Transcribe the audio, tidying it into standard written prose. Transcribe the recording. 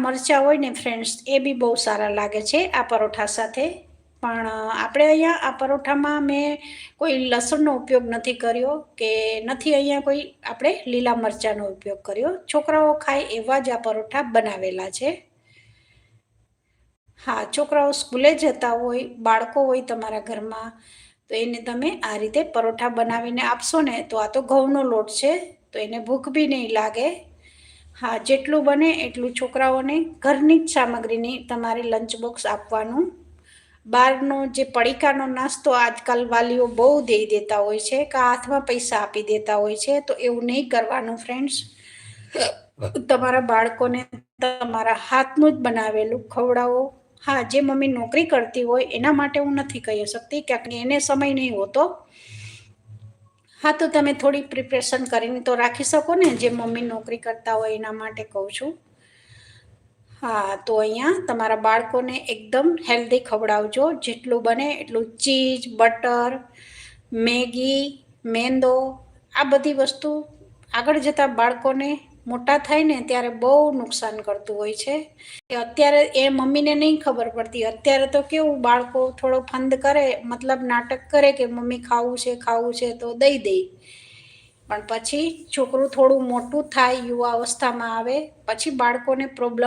મરચાં હોય ને ફ્રેન્ડ્સ, એ બી બહુ સારા લાગે છે આ પરોઠા સાથે. પણ આપણે અહીંયા આ પરોઠામાં મેં કોઈ લસણનો ઉપયોગ નથી કર્યો, કે નથી અહીંયા કોઈ આપણે લીલા મરચાંનો ઉપયોગ કર્યો. છોકરાઓ ખાય એવા જ આ પરોઠા બનાવેલા છે. હા, છોકરાઓ સ્કૂલે જતા હોય, બાળકો હોય તમારા ઘરમાં, તો એને તમે આ રીતે પરોઠા બનાવીને આપશો ને, તો આ તો ઘઉંનો લોટ છે, તો એને ભૂખ બી નહીં લાગે. હા, જેટલું બને એટલું છોકરાઓને ઘરની જ સામગ્રીની તમારે લંચ બોક્સ આપવાનું. બહારનો જે પડીકાનો નાસ્તો આજકાલ વાલીઓ બહુ દઈ દેતા હોય છે, કે હાથમાં પૈસા આપી દેતા હોય છે, તો એવું નહીં કરવાનું ફ્રેન્ડ્સ. તમારા બાળકોને તમારા હાથનું જ બનાવેલું ખવડાવો. હા, જે મમ્મી નોકરી કરતી હોય એના માટે હું નથી કહી શકતી, કે એને સમય નહીં હોતો. હા, તો તમે થોડી પ્રિપરેશન કરીને તો રાખી શકો ને, જે મમ્મી નોકરી કરતા હોય એના માટે કહું છું. હા, તો અહીંયા તમારા બાળકોને એકદમ હેલ્ધી ખવડાવજો, જેટલું બને એટલું ચીઝ, બટર, મેગી, મેંદો, આ બધી વસ્તુ આગળ જતાં બાળકોને મોટા થાય ને ત્યારે બહુ નુકસાન કરતું હોય છે. કે અત્યારે એ મમ્મીને નહીં ખબર પડતી. અત્યારે તો કેવું, બાળકો થોડો ફંદ કરે, મતલબ નાટક કરે કે મમ્મી ખાવું છે તો દઈ દે. પણ પછી છોકરું થોડું મોટું થાય, યુવા અવસ્થામાં આવે, પછી બાળકોને પ્રોબ્લેમ